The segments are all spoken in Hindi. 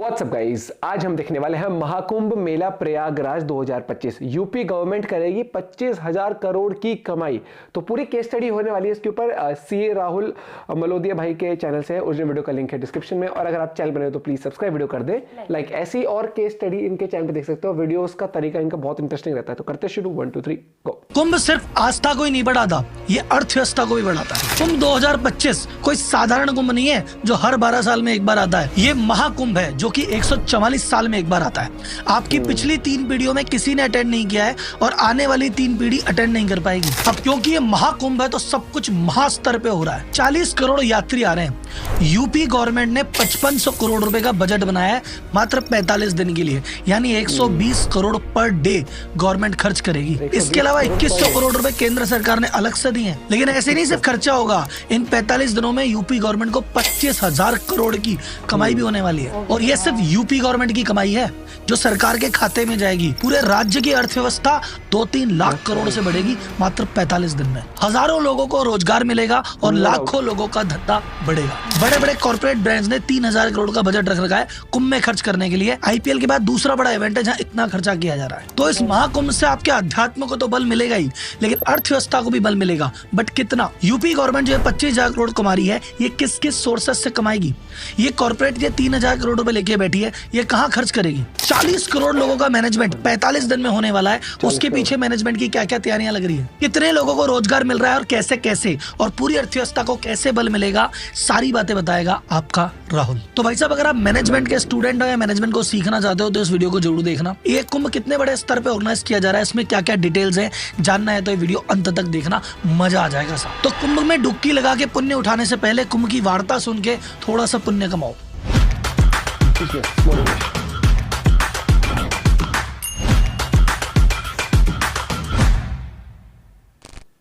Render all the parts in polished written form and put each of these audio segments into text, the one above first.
व्हाट्सअप गाइस, आज हम देखने वाले हैं महाकुंभ मेला प्रयागराज 2025। यूपी गवर्नमेंट करेगी 25,000 करोड़ की कमाई। तो पूरी केस स्टडी होने वाली है इसके ऊपर। सीए राहुल मलोदिया भाई के चैनल से है, ओरिजिनल वीडियो का लिंक है डिस्क्रिप्शन में। और अगर आप चैनल बने हो तो प्लीज सब्सक्राइब वीडियो कर दे लाइक ऐसी और केस स्टडी इनके चैनल पे देख सकते हो। वीडियोस का तरीका इनका बहुत इंटरेस्टिंग रहता है। तो करते शुरू, 1 2 3 गो। कुंभ सिर्फ आस्था को ही नहीं बढ़ाता, ये अर्थव्यवस्था को भी बढ़ाता है। कुंभ 2025 कोई साधारण कुंभ नहीं है जो हर 12 साल में एक बार आता है। ये महाकुंभ है जो कि 144 साल में एक बार आता है। आपकी पिछली 3 पीढ़ियों में किसी ने अटेंड नहीं किया है और आने वाली 3 पीढ़ी अटेंड नहीं कर पाएगी। अब क्योंकि ये महाकुंभ है तो सब कुछ महास्तर पे हो रहा है। 40 करोड़ यात्री आ रहे हैं। यूपी गवर्नमेंट ने 5500 करोड़ रुपए का बजट बनाया है मात्र 45 दिन के लिए, यानी 120 करोड़ पर डे गवर्नमेंट खर्च करेगी। इसके अलावा 2100 करोड़ रुपए केंद्र सरकार ने अलग से दिए हैं। लेकिन ऐसे नहीं सिर्फ खर्चा होगा, इन 45 दिनों में यूपी गवर्नमेंट को 25,000 करोड़ की कमाई भी होने वाली है। और ये सिर्फ यूपी गवर्नमेंट की कमाई है जो सरकार के खाते में जाएगी। पूरे राज्य की अर्थव्यवस्था 2-3 लाख करोड़ से बढ़ेगी मात्र 45 दिन में। हजारों लोगों को रोजगार मिलेगा और लाखों लोगों का धंधा बढ़ेगा। बड़े बड़े कॉर्पोरेट ब्रांड्स ने 3,000 करोड़ का बजट रख रखा है कुंभ में खर्च करने के लिए। आईपीएल के बाद दूसरा बड़ा इवेंट है जहाँ इतना खर्चा किया जा रहा है। तो इस महाकुंभ से आपके अध्यात्म को तो बल मिलेगा ही, लेकिन अर्थव्यवस्था को भी बल मिलेगा। बट कितना? यूपी गवर्नमेंट जो 25,000 करोड़ कमा रही है, ये किस किस सोर्सेस से कमाएगी? ये कॉर्पोरेट ये 3,000 करोड़ रुपए लेके बैठी है, ये कहाँ खर्च करेगी? 40 करोड़ लोगों का मैनेजमेंट 45 दिन में होने वाला है। उसके पीछे मैनेजमेंट की क्या क्या तैयारियां लग रही है, कितने लोगों को रोजगार मिल रहा है और कैसे कैसे, और पूरी अर्थव्यवस्था को कैसे बल मिलेगा, सारी बातें बताएगा आपका राहुल। तो भाई साहब, अगर आप मैनेजमेंट के स्टूडेंट हो या मैनेजमेंट को सीखना चाहते हो तो इस वीडियो को जरूर देखना। ये कुंभ कितने बड़े स्तर पे ऑर्गेनाइज किया जा रहा है, इसमें क्या क्या डिटेल्स है, जानना है तो ये वीडियो अंत तक देखना, मजा आ जाएगा साहब। तो कुंभ में डुबकी लगा के पुण्य उठाने से पहले कुंभ की वार्ता सुन के थोड़ा सा पुण्य कमाओ।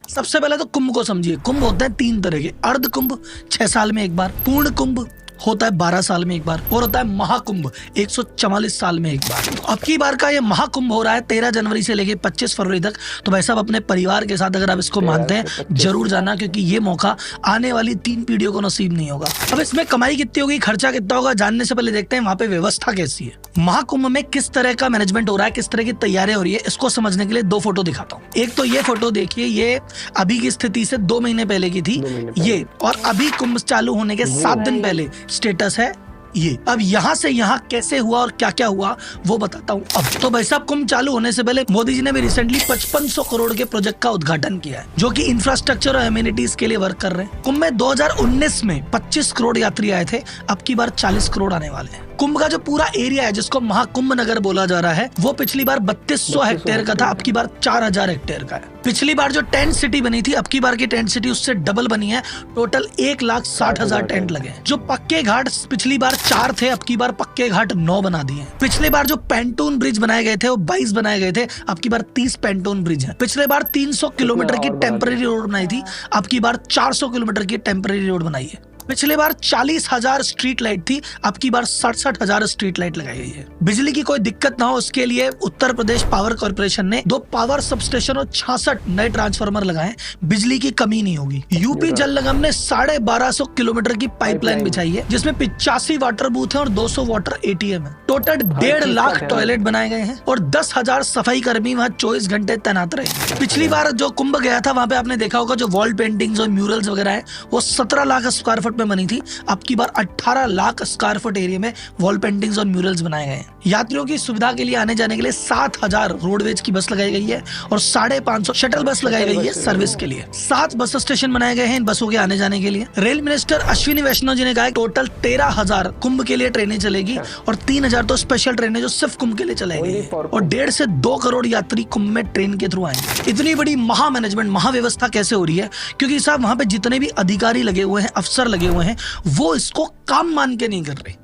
सबसे पहले तो कुंभ को समझिए। कुंभ होते हैं 3 तरह के। अर्ध कुंभ 6 साल में एक बार, पूर्ण कुंभ होता है 12 साल में एक बार, और होता है महाकुंभ 144 साल में एक बार। तो अब की बार का ये महाकुंभ हो रहा है 13 जनवरी से लेके 25 फरवरी तक। तो भाई साहब, अपने परिवार के साथ अगर आप इसको मानते हैं जरूर जाना, क्योंकि ये मौका आने वाली 3 पीढ़ियों को नसीब नहीं होगा। अब इसमें कमाई कितनी होगी, खर्चा कितना होगा, जानने से पहले देखते हैं वहाँ पे व्यवस्था कैसी है। महाकुंभ में किस तरह का मैनेजमेंट हो रहा है, किस तरह की तैयारी हो रही है, इसको समझने के लिए 2 फोटो दिखाता हूँ। एक तो ये फोटो देखिए, ये अभी की स्थिति से 2 महीने पहले की थी ये, और अभी कुंभ चालू होने के 7 दिन पहले स्टेटस है ये। अब यहाँ से यहाँ कैसे हुआ और क्या क्या हुआ वो बताता हूँ अब। तो भाई साहब, कुंभ चालू होने से पहले मोदी जी ने भी रिसेंटली 5500 करोड़ के प्रोजेक्ट का उद्घाटन किया है, जो कि इंफ्रास्ट्रक्चर और एमिनिटीज के लिए वर्क कर रहे हैं। कुंभ में 2019 में 25 करोड़ यात्री आए थे, अब की बार 40 करोड़ आने वाले हैं। कुंभ का जो पूरा एरिया है, जिसको महाकुंभ नगर बोला जा रहा है, वो पिछली बार 3200 हेक्टेयर का था, अब की बार 4000 हेक्टेयर का है। पिछली बार जो टेंट सिटी बनी थी, अब की बार की टेंट सिटी उससे डबल बनी है। टोटल 1,60,000 टेंट लगे। जो पक्के घाट पिछली बार 4 थे, अब की बार पक्के घाट 9 बना दिए। पिछली बार जो पेंटून ब्रिज बनाए गए थे वो 22 बनाए गए थे, अब की बार 30 पेंटून ब्रिज है। पिछले बार 300 किलोमीटर की टेम्पररी रोड बनाई थी, अब की बार 400 किलोमीटर की टेम्पररी रोड बनाई है। पिछले बार 40,000 स्ट्रीट लाइट थी, अब की बार 67,000 स्ट्रीट लाइट लगाई गई है। बिजली की कोई दिक्कत ना हो उसके लिए उत्तर प्रदेश पावर कॉर्पोरेशन ने 2 पावर सबस्टेशन और 66 नए ट्रांसफार्मर लगाए। बिजली की कमी नहीं होगी। यूपी जल निगम ने 1250 किलोमीटर की पाइपलाइन बिछाई है, जिसमें 85 वाटर बूथ है और 200 वाटर एटीएम है। टोटल 1.5 लाख टॉयलेट बनाए गए हैं और 10,000 सफाई कर्मी वहाँ 24 घंटे तैनात रहे। पिछली बार जो कुंभ गया था, वहाँ पे आपने देखा होगा जो वॉल पेंटिंग्स और म्यूरल्स वगैरह है, वो 17 लाख स्क्वायर फुट में बनी थी। अब की बार 18 लाख स्क्वायर फुट एरिया में वॉल पेंटिंग्स और म्यूरल्स बनाए गए हैं। यात्रियों की सुविधा के लिए आने जाने के लिए 7,000 रोडवेज की बस लगाई गई है और 550 शटल बस लगाई गई है सर्विस के लिए। 7 बस स्टेशन बनाए गए हैं इन बसों के आने जाने के लिए। रेल मिनिस्टर अश्विनी वैष्णव जी ने कहा टोटल 13,000 कुंभ के लिए ट्रेनें चलेगी और 3,000 तो स्पेशल ट्रेनें जो सिर्फ कुंभ के लिए चलाएगी, और 1.5 से 2 करोड़ यात्री कुंभ में ट्रेन के थ्रू आएंगे। इतनी बड़ी महा मैनेजमेंट, महाव्यवस्था कैसे हो रही है? क्योंकि साहब, वहां पे जितने भी अधिकारी लगे हुए हैं, अफसर लगे हुए हैं, वो इसको काम मान के नहीं कर रहे।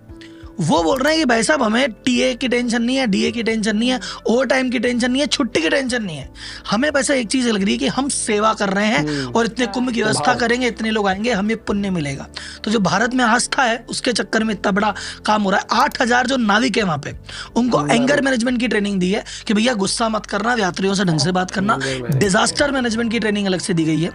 वो बोल रहे हैं कि भाई साहब, हमें टीए की टेंशन नहीं है, डीए की टेंशन नहीं है, ओवर टाइम की टेंशन नहीं है, छुट्टी की टेंशन नहीं है। हमें वैसा एक चीज लग रही है कि हम सेवा कर रहे हैं और इतने कुंभ की व्यवस्था करेंगे, इतने लोग आएंगे, हमें पुण्य मिलेगा। तो जो भारत में आस्था है उसके चक्कर में इतना बड़ा काम हो रहा है। 8,000 जो नाविक है वहां पे, उनको एंगर मैनेजमेंट की ट्रेनिंग दी है कि भैया गुस्सा मत करना, यात्रियों से ढंग से बात करना। डिजास्टर मैनेजमेंट की ट्रेनिंग अलग से दी गई है।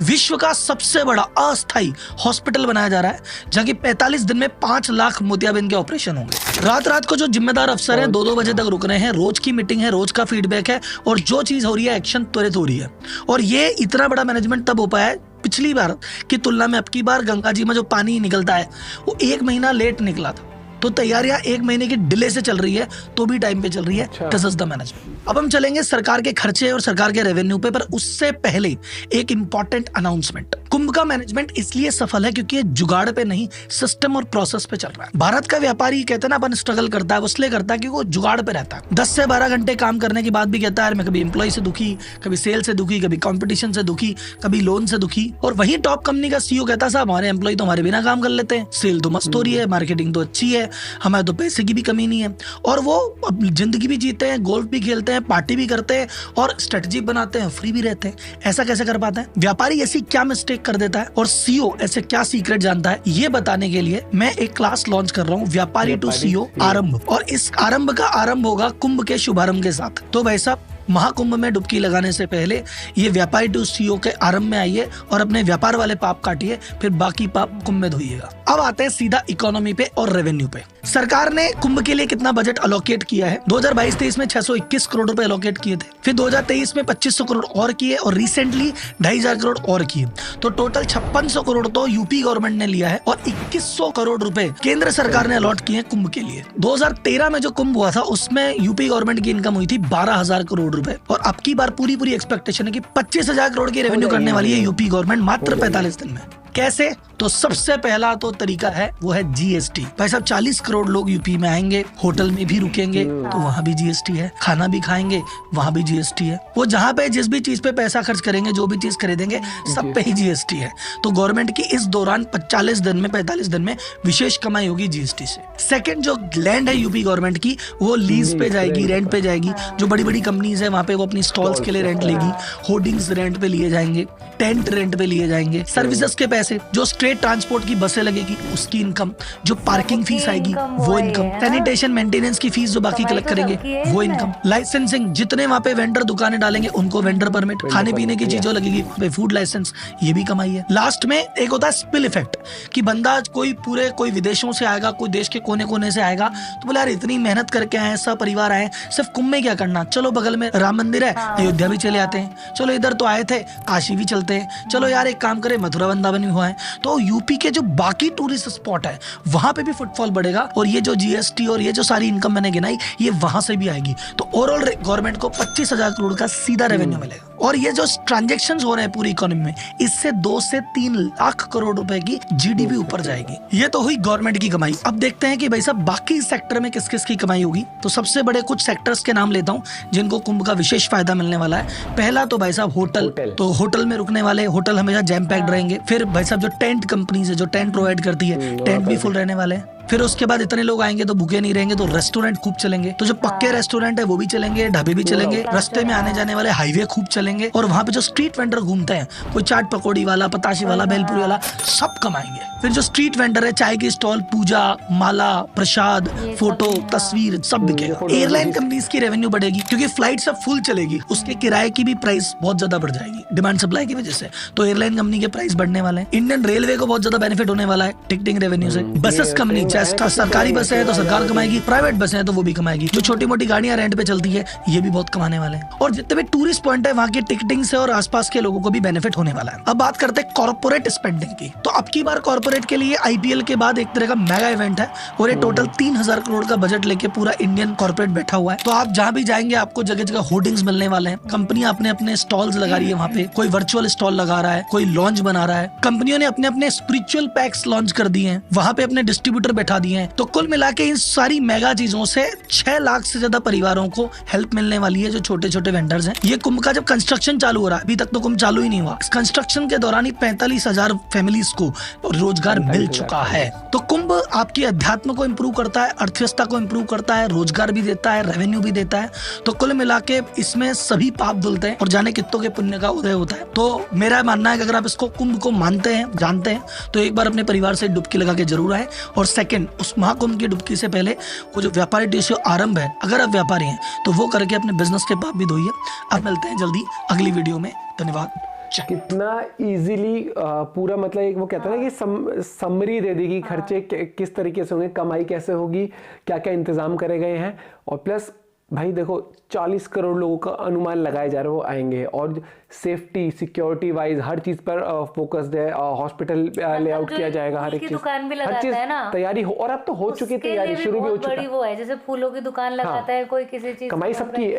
विश्व का सबसे बड़ा अस्थायी हॉस्पिटल बनाया जा रहा है, जहाँ की 45 दिन में 5 लाख मोतियाबिंद के ऑपरेशन होंगे। रात रात को जो जिम्मेदार अफसर हैं 2-2 बजे तक रुक रहे हैं, रोज की मीटिंग है, रोज का फीडबैक है, और जो चीज हो रही है एक्शन त्वरित हो रही है। और ये इतना बड़ा मैनेजमेंट तब हो पाया है पिछली बार की तुलना में। अब की बार गंगा जी में जो पानी निकलता है वो 1 महीना लेट निकला था, तो तैयारियां 1 महीने की डिले से चल रही है, तो भी टाइम पे चल रही है। This is the management. अब हम चलेंगे सरकार के खर्चे और सरकार के रेवेन्यू पे, पर उससे पहले एक इंपॉर्टेंट अनाउंसमेंट। कुंभ का मैनेजमेंट इसलिए सफल है क्योंकि ये जुगाड़ पे नहीं, सिस्टम और प्रोसेस पे चल रहा है। भारत का व्यापारी कहते हैं ना अपन स्ट्रगल करता है, वो इसलिए करता है क्योंकि वो जुगाड़ पे रहता है। 10 से 12 घंटे काम करने के बाद भी कहता है मैं कभी एम्प्लॉय से दुखी, कभी सेल से दुखी, कभी कंपटीशन से दुखी, कभी लोन से दुखी। और वही टॉप कंपनी का सीईओ कहता है साहब हमारे एम्प्लॉय तो हमारे बिना काम कर लेते हैं, सेल तो मस्त हो रही है, मार्केटिंग तो अच्छी है, हमारे तो पैसे की भी कमी नहीं है, और वो जिंदगी भी जीते हैं, गोल्फ भी खेलते हैं, पार्टी भी करते हैं, और स्ट्रेटजी बनाते हैं, फ्री भी रहते हैं। ऐसा कैसे कर पाते हैं? व्यापारी ऐसी क्या मिस्टेक कर देता है और सीईओ ऐसे क्या सीक्रेट जानता है, ये बताने के लिए मैं एक क्लास लॉन्च कर रहा हूँ, व्यापारी टू सीईओ आरंभ। और इस आरंभ का आरंभ होगा कुंभ के शुभारंभ के साथ। तो भाई साहब महाकुंभ में डुबकी लगाने से पहले ये व्यापारी टू सीईओ के आरंभ में आइए और अपने व्यापार वाले पाप काटिए, फिर बाकी पाप कुंभ में धोइएगा। अब आते हैं सीधा इकोनॉमी पे और रेवेन्यू पे। सरकार ने कुंभ के लिए कितना बजट अलोकेट किया है? 2022-23 में 621 करोड़ रुपए अलोकेट किए थे, फिर 2023 में 2500 करोड़ और किए, और रिसेंटली 2500 करोड़ और किए। तो टोटल 5600 करोड़ तो यूपी गवर्नमेंट ने लिया है, और 2100 करोड़ रुपए केंद्र सरकार ने अलॉट किए हैं कुंभ के लिए। 2013 में जो कुंभ हुआ था उसमें यूपी गवर्नमेंट की इनकम हुई थी 12,000 करोड़ रुपए, और अब की बार पूरी एक्सपेक्टेशन है कि 25,000 करोड़ की रेवेन्यू करने वाली है यूपी गवर्नमेंट मात्र 45 दिन में। कैसे? तो सबसे पहला तो तरीका है वो है जीएसटी। भाई साहब 40 करोड़ लोग यूपी में आएंगे, होटल में भी रुकेंगे तो वहां भी जीएसटी है, खाना भी खाएंगे वहां भी जीएसटी है। वो जहां पे जिस भी चीज पे पैसा खर्च करेंगे, जो भी चीज खरीदेंगे, सब पे ही जीएसटी है। तो गवर्नमेंट की इस दौरान 45 दिन में विशेष कमाई होगी जीएसटी से। सेकंड, जो लैंड है यूपी गवर्नमेंट की वो लीज पे जाएगी, रेंट पे जाएगी। जो बड़ी बड़ी कंपनीज है वहां पे वो अपनी स्टॉल्स के लिए रेंट लेगी, होर्डिंग्स रेंट पे लिए जाएंगे, टेंट रेंट पे लिए जाएंगे, सर्विसेज के पैसे, जो स्ट्रेट ट्रांसपोर्ट की बसें लगेगी उसकी इनकम, जो पार्किंग फीस आएगी वो इनकम, सैनिटेशन मेंटेनेंस की फीस जो बाकी कलेक्ट करेंगे वो इनकम, लाइसेंसिंग, जितने वहां पे वेंडर दुकानें डालेंगे उनको वेंडर परमिट, खाने पीने की चीजों लगेगी फूड लाइसेंस, ये भी कमाई है। लास्ट में एक होता है स्पिल इफेक्ट, कि बंदा कोई विदेशों से आएगा, कोई देश के कोने कोने से आएगा, तो बोले यार इतनी मेहनत करके आए, सब परिवार आए, सिर्फ कुंभ में क्या करना, चलो बगल में राम मंदिर है अयोध्या भी चले आते हैं, चलो इधर तो आए थे काशी भी चलते हैं, चलो यार एक काम करें मथुरा वृंदावन भी हुआ है। तो यूपी के जो बाकी टूरिस्ट स्पॉट है वहां पे भी फुटफॉल बढ़ेगा, और ये जो जीएसटी और ये जो सारी इनकम मैंने गिनाई ये वहां से भी आएगी। तो ओवरऑल गवर्नमेंट को 25,000 करोड़ का सीधा रेवेन्यू मिलेगा। और ये जो ट्रांजैक्शंस हो रहे हैं पूरी इकोनॉमी में, इससे 2 से 3 लाख करोड़ रुपए की जीडीपी ऊपर जाएगी। ये तो हुई गवर्नमेंट की कमाई। अब देखते हैं कि भाई साहब बाकी सेक्टर में किस किस की कमाई होगी। तो सबसे बड़े कुछ सेक्टर्स के नाम लेता हूँ जिनको कुंभ का विशेष फायदा मिलने वाला है। पहला तो भाई साहब होटल। तो होटल में रुकने वाले, होटल हमेशा जैम पैक्ड रहेंगे। फिर भाई साहब जो टेंट कंपनीज है, जो टेंट प्रोवाइड करती है, टेंट भी फुल रहने वाले हैं। फिर उसके बाद इतने लोग आएंगे तो भूखे नहीं रहेंगे, तो रेस्टोरेंट खूब चलेंगे। तो जो पक्के रेस्टोरेंट है वो भी चलेंगे, ढाबे भी चलेंगे, रास्ते में आने जाने वाले हाईवे खूब चलेंगे, और वहाँ पे जो स्ट्रीट वेंडर घूमते हैं, कोई चाट पकौड़ी वाला, पताशे वाला, भेलपुरी वाला, सब कमाएंगे। फिर जो स्ट्रीट वेंडर है, चाय की स्टॉल, पूजा, माला, प्रसाद, फोटो, तस्वीर, सब बिकेगा। एयरलाइन कंपनीज की रेवेन्यू बढ़ेगी क्योंकि फ्लाइट सब फुल चलेगी, उसके किराए की भी प्राइस बहुत ज्यादा बढ़ जाएगी डिमांड सप्लाई की वजह से। तो एयरलाइन कंपनी के प्राइस बढ़ने वाले हैं। इंडियन रेलवे को बहुत ज्यादा बेनिफिट होने वाला है टिकटिंग रेवेन्यू से। बसेस कंपनी, चाहे सरकारी बसें हैं तो सरकार कमाएगी, प्राइवेट बसें हैं तो वो भी कमाएगी। जो छोटी मोटी गाड़ियां रेंट पे चलती है ये भी बहुत कमाने वाले हैं। और जितने भी टूरिस्ट पॉइंट है वहाँ की टिकटिंग से और आसपास के लोगों को भी बेनिफिट होने वाला है। अब बात करते हैं कॉर्पोरेट स्पेंडिंग की। तो अब की बार कॉर्पोरेट के लिए आईपीएल के बाद एक तरह का मेगा इवेंट है, और ये टोटल 3,000 करोड़ का बजट लेके पूरा इंडियन कॉर्पोरेट बैठा हुआ है। तो आप जहाँ भी जाएंगे आपको जगह जगह होर्डिंग्स मिलने वाले हैं। कंपनियां अपने अपने स्टॉल्स लगा रही है वहाँ पे, कोई वर्चुअल स्टॉल लगा रहा है, कोई लॉन्च बना रहा है। कंपनियों ने अपने अपने स्पिरिचुअल पैक्स लॉन्च कर दिए हैं, वहाँ पे अपने डिस्ट्रीब्यूटर बैठा दिए हैं। तो कुल मिला के इन सारी मेगा चीजों से 6 लाख से ज्यादा परिवारों को हेल्प मिलने वाली है, जो छोटे छोटे वेंडर्स हैं। ये कुंभ का जब कंस्ट्रक्शन चालू हो रहा है, अभी तक तो कुंभ चालू ही नहीं हुआ, इस कंस्ट्रक्शन के दौरान ही 45,000 फैमिलीज को रोजगार मिल चुका है। तो कुंभ आपकी अध्यात्म को इम्प्रूव करता है, अर्थव्यवस्था को इम्प्रूव करता है, रोजगार भी देता है, रेवेन्यू भी देता है। तो कुल मिला के इसमें सभी पाप धुलते हैं और जाने कितों के पुण्य का उदय होता है। तो मेरा मानना है कि अगर आप इसको कुंभ को मानते हैं, जानते हैं, तो एक बार अपने परिवार से डुबकी लगा के जरूर आए। और सेकंड, उस महाकुंभ की डुबकी से पहले वो जो व्यापारी टीसीओ आरंभ है, अगर आप व्यापारी हैं तो वो करके अपने बिजनेस के पाप भी धोइए। अब मिलते हैं जल्दी अगली वीडियो में। धन्यवाद। कितना इजीली पूरा मतलब एक वो कहता है ना कि समरी दे देगी खर्चे किस तरीके से होंगे, कमाई कैसे होगी, क्या क्या इंतजाम करे गए हैं। और प्लस भाई देखो 40 करोड़ लोगों का अनुमान लगाया जा रहा है वो आएंगे, और सेफ्टी सिक्योरिटी वाइज हर चीज पर फोकस्ड है। हॉस्पिटल लेआउट किया जाएगा, हर एक चीज, हर चीज तैयारी हो, और अब तो हो चुकी तैयारी, शुरू भी हो चुकी है। वो है जैसे फूलों की दुकान लगाता है कोई, किसी चीज कमाई सबकी,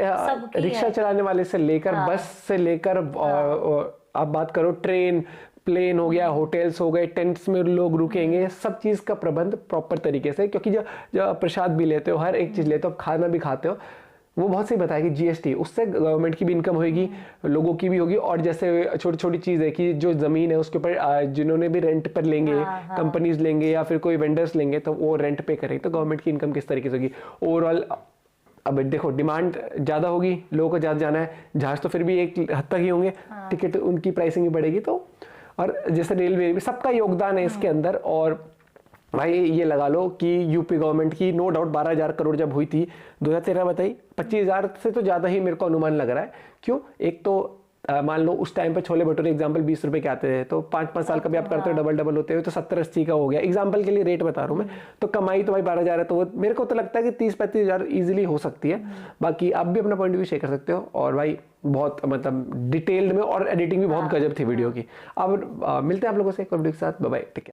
रिक्शा चलाने वाले से लेकर बस से लेकर आप बात करो ट्रेन प्लेन हो गया, होटल्स हो गए, टेंट्स में लोग रुकेंगे, सब चीज़ का प्रबंध प्रॉपर तरीके से, क्योंकि जो प्रसाद भी लेते हो, हर एक चीज़ लेते हो, खाना भी खाते हो, वो बहुत सही बताया कि जीएसटी, उससे गवर्नमेंट की भी इनकम होगी, लोगों की भी होगी। और जैसे छोटी छोटी चीज़ है कि जो ज़मीन है उसके ऊपर जिन्होंने भी रेंट पर लेंगे, कंपनीज लेंगे या फिर कोई वेंडर्स लेंगे, तो वो रेंट पे करेंगे, तो गवर्नमेंट की इनकम किस तरीके से होगी ओवरऑल। अब देखो डिमांड ज़्यादा होगी, लोगों को ज़्यादा जाना है, जहाज तो फिर भी एक हद तक ही होंगे, टिकट उनकी प्राइसिंग भी बढ़ेगी, तो और जैसे रेलवे भी, सबका योगदान है इसके अंदर। और भाई ये लगा लो कि यूपी गवर्नमेंट की नो डाउट 12,000 करोड़ जब हुई थी 2013 बताई, 25,000 से तो ज़्यादा ही मेरे को अनुमान लग रहा है। क्यों? एक तो मान लो उस टाइम पे छोले भटूरे एग्जाम्पल 20 रुपए के आते थे, तो 5-5 साल का भी आप करते हो डबल होते हुए तो 70-80 का हो गया, एग्जाम्पल के लिए रेट बता रहा हूँ मैं। तो कमाई तो भाई 12,000 है, तो वो मेरे को तो लगता है कि 30-35,000 ईजिली हो सकती है। बाकी आप भी अपना पॉइंट ऑफ व्यू शेयर कर सकते हो। और भाई बहुत मतलब डिटेल्ड में, और एडिटिंग भी बहुत गजब थी वीडियो की। अब मिलते हैं आप लोगों से एक वीडियो के साथ, बाय बाय, टेक केयर।